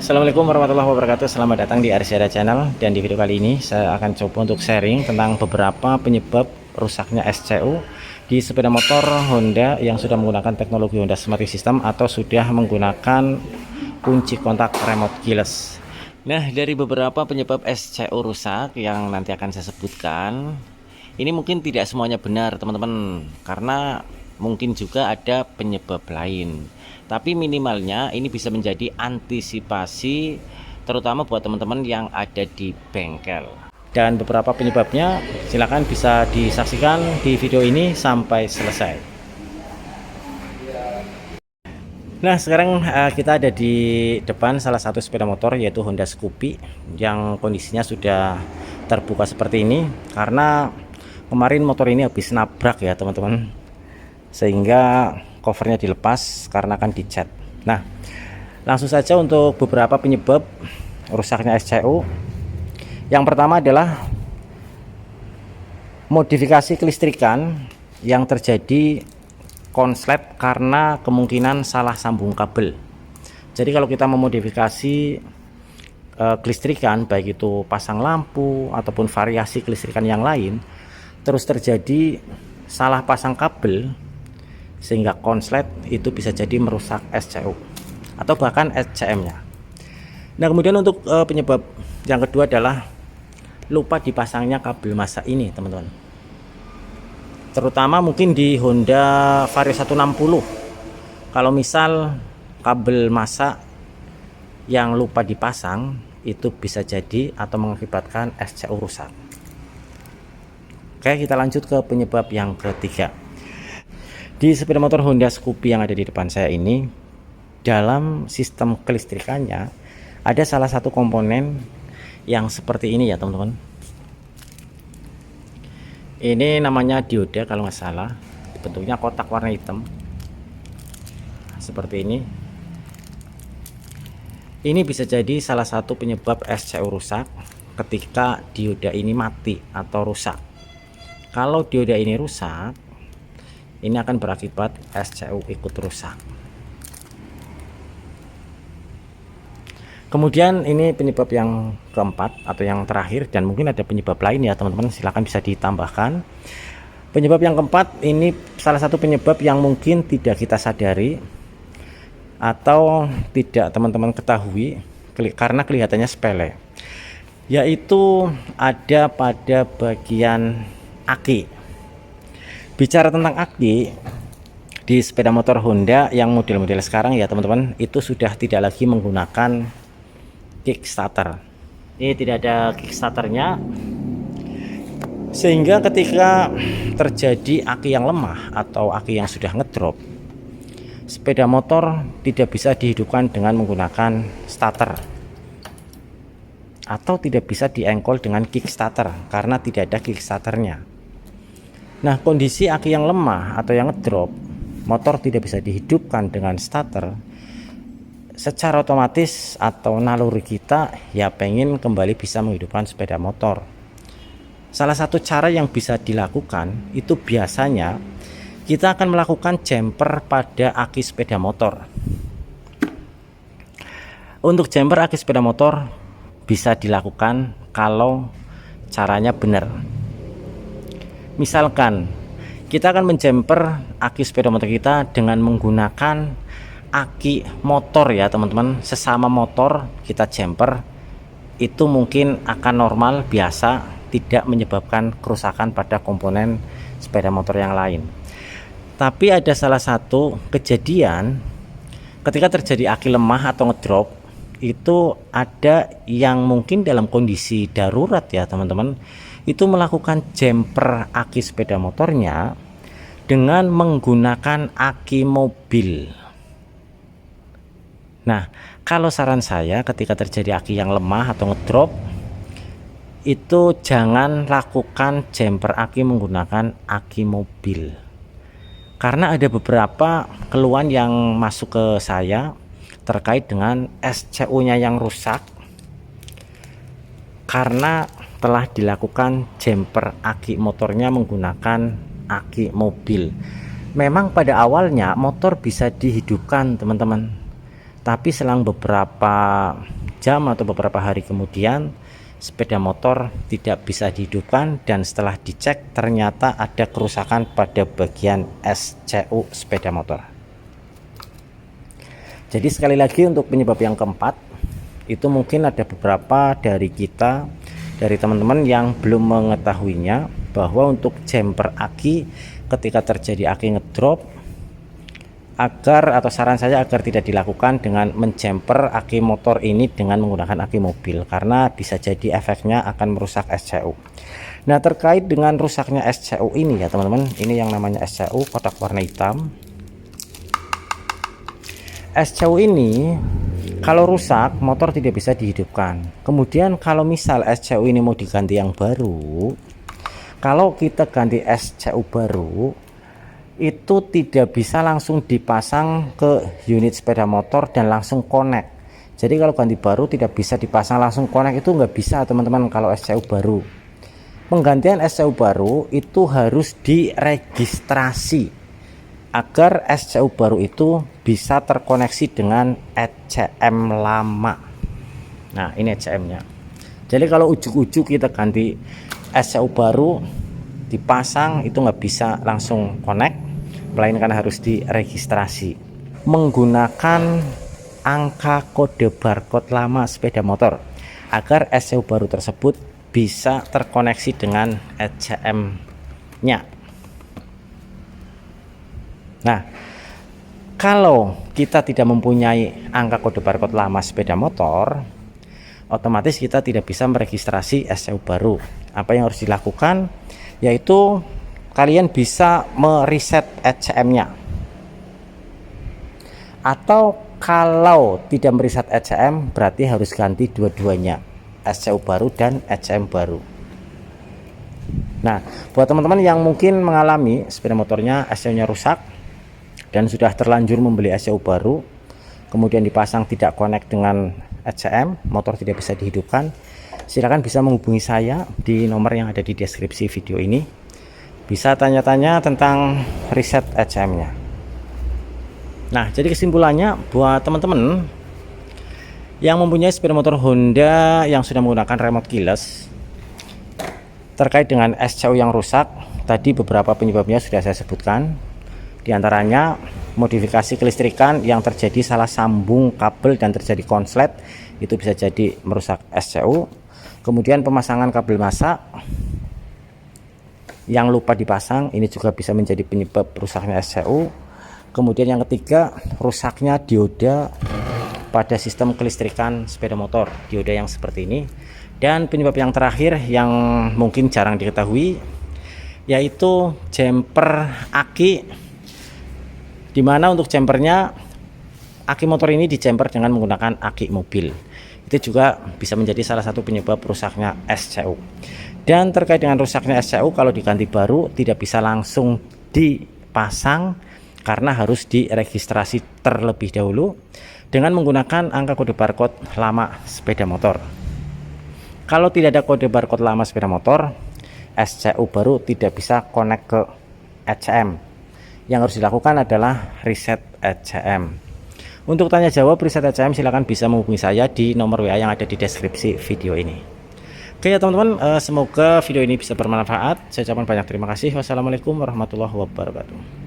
Assalamualaikum warahmatullahi wabarakatuh. Selamat datang di Arsyada Channel. Dan di video kali ini saya akan coba untuk sharing tentang beberapa penyebab rusaknya SCU di sepeda motor Honda yang sudah menggunakan teknologi Honda Smart System atau sudah menggunakan kunci kontak remote keyless. Nah, dari beberapa penyebab SCU rusak yang nanti akan saya sebutkan, ini mungkin tidak semuanya benar teman-teman, karena mungkin juga ada penyebab lain. Tapi minimalnya ini bisa menjadi antisipasi terutama buat teman-teman yang ada di bengkel. Dan beberapa penyebabnya silakan bisa disaksikan di video ini sampai selesai. Nah, sekarang kita ada di depan salah satu sepeda motor yaitu Honda Scoopy yang kondisinya sudah terbuka seperti ini karena kemarin motor ini habis nabrak ya teman-teman, sehingga covernya dilepas karena akan dicat. Nah, langsung saja untuk beberapa penyebab rusaknya SCU. Yang pertama adalah modifikasi kelistrikan yang terjadi konslet karena kemungkinan salah sambung kabel. Jadi kalau kita memodifikasi kelistrikan, baik itu pasang lampu ataupun variasi kelistrikan yang lain, terus terjadi salah pasang kabel sehingga konslet, itu bisa jadi merusak SCU atau bahkan SCM-nya. Nah, kemudian untuk penyebab yang kedua adalah lupa dipasangnya kabel masa ini teman-teman. Terutama mungkin di Honda Vario 160. Kalau misal kabel masa yang lupa dipasang, itu bisa jadi atau mengakibatkan SCU rusak. Oke, kita lanjut ke penyebab yang ketiga. Di sepeda motor Honda Scoopy yang ada di depan saya ini, dalam sistem kelistrikannya ada salah satu komponen yang seperti ini ya teman-teman. Ini namanya dioda kalau nggak salah, bentuknya kotak warna hitam seperti ini. Ini bisa jadi salah satu penyebab SCU rusak ketika dioda ini mati atau rusak. Kalau dioda ini rusak, ini akan berakibat SCU ikut rusak. Kemudian ini penyebab yang keempat atau yang terakhir, dan mungkin ada penyebab lain ya teman-teman, silahkan bisa ditambahkan. Penyebab yang keempat ini salah satu penyebab yang mungkin tidak kita sadari atau tidak teman-teman ketahui karena kelihatannya sepele, yaitu ada pada bagian aki. Bicara tentang aki di sepeda motor Honda yang model-model sekarang ya teman-teman, itu sudah tidak lagi menggunakan kickstarter. Ini tidak ada kickstarternya, sehingga ketika terjadi aki yang lemah atau aki yang sudah ngedrop, sepeda motor tidak bisa dihidupkan dengan menggunakan starter atau tidak bisa diengkol dengan kickstarter karena tidak ada kickstarternya. Nah, kondisi aki yang lemah atau yang ngedrop, motor tidak bisa dihidupkan dengan starter, secara otomatis atau naluri kita ya pengen kembali bisa menghidupkan sepeda motor. Salah satu cara yang bisa dilakukan itu biasanya kita akan melakukan jumper pada aki sepeda motor. Untuk jumper aki sepeda motor bisa dilakukan kalau caranya benar. Misalkan kita akan menjumper aki sepeda motor kita dengan menggunakan aki motor ya teman-teman, sesama motor kita jumper, itu mungkin akan normal biasa, tidak menyebabkan kerusakan pada komponen sepeda motor yang lain. Tapi ada salah satu kejadian ketika terjadi aki lemah atau ngedrop, itu ada yang mungkin dalam kondisi darurat ya teman-teman, itu melakukan jumper aki sepeda motornya dengan menggunakan aki mobil. Nah, kalau saran saya ketika terjadi aki yang lemah atau ngedrop, itu jangan lakukan jumper aki menggunakan aki mobil, karena ada beberapa keluhan yang masuk ke saya terkait dengan SCU nya yang rusak karena telah dilakukan jumper aki motornya menggunakan aki mobil. Memang pada awalnya motor bisa dihidupkan teman-teman, tapi selang beberapa jam atau beberapa hari kemudian sepeda motor tidak bisa dihidupkan, dan setelah dicek ternyata ada kerusakan pada bagian SCU sepeda motor. Jadi sekali lagi, untuk penyebab yang keempat itu mungkin ada beberapa dari kita, dari teman-teman yang belum mengetahuinya, bahwa untuk jumper aki ketika terjadi aki ngedrop, atau saran saya agar tidak dilakukan dengan menjumper aki motor ini dengan menggunakan aki mobil, karena bisa jadi efeknya akan merusak SCU. Nah, terkait dengan rusaknya SCU ini ya teman-teman, ini yang namanya SCU kotak warna hitam. SCU ini kalau rusak, motor tidak bisa dihidupkan. Kemudian kalau misal SCU ini mau diganti yang baru, kalau kita ganti SCU baru itu tidak bisa langsung dipasang ke unit sepeda motor dan langsung connect. Jadi kalau ganti baru tidak bisa dipasang langsung connect, itu nggak bisa teman-teman kalau SCU baru. Penggantian SCU baru itu harus diregistrasi agar SCU baru itu bisa terkoneksi dengan ECM lama. Nah, ini ECM-nya. Jadi kalau ujuk-ujuk kita ganti SCU baru dipasang, itu nggak bisa langsung connect, melainkan harus diregistrasi menggunakan angka kode barcode lama sepeda motor agar SCU baru tersebut bisa terkoneksi dengan ECM-nya. Nah, kalau kita tidak mempunyai angka kode barcode lama sepeda motor, otomatis kita tidak bisa meregistrasi SCU baru. Apa yang harus dilakukan? Yaitu kalian bisa mereset ECM-nya, atau kalau tidak mereset ECM berarti harus ganti dua-duanya, SCU baru dan ECM baru. Nah, buat teman-teman yang mungkin mengalami sepeda motornya SCU-nya rusak dan sudah terlanjur membeli SCU baru, kemudian dipasang tidak connect dengan ECM, motor tidak bisa dihidupkan, silakan bisa menghubungi saya di nomor yang ada di deskripsi video ini. Bisa tanya-tanya tentang reset ECM-nya. Nah, jadi kesimpulannya buat teman-teman yang mempunyai sepeda motor Honda yang sudah menggunakan remote keyless, terkait dengan SCU yang rusak, tadi beberapa penyebabnya sudah saya sebutkan. Di antaranya modifikasi kelistrikan yang terjadi salah sambung kabel dan terjadi konslet, itu bisa jadi merusak SCU. Kemudian pemasangan kabel massa yang lupa dipasang, ini juga bisa menjadi penyebab rusaknya SCU. Kemudian yang ketiga, rusaknya dioda pada sistem kelistrikan sepeda motor, dioda yang seperti ini. Dan penyebab yang terakhir yang mungkin jarang diketahui, yaitu jumper aki, dimana untuk jumpernya aki motor ini dijumper dengan menggunakan aki mobil. Itu juga bisa menjadi salah satu penyebab rusaknya SCU. Dan terkait dengan rusaknya SCU, kalau diganti baru tidak bisa langsung dipasang karena harus diregistrasi terlebih dahulu dengan menggunakan angka kode barcode lama sepeda motor. Kalau tidak ada kode barcode lama sepeda motor, SCU baru tidak bisa connect ke ECM. Yang harus dilakukan adalah reset ECM. Untuk tanya jawab reset ECM, silahkan bisa menghubungi saya di nomor WA yang ada di deskripsi video ini. Oke ya teman-teman, semoga video ini bisa bermanfaat. Saya ucapkan banyak terima kasih. Wassalamualaikum warahmatullahi wabarakatuh.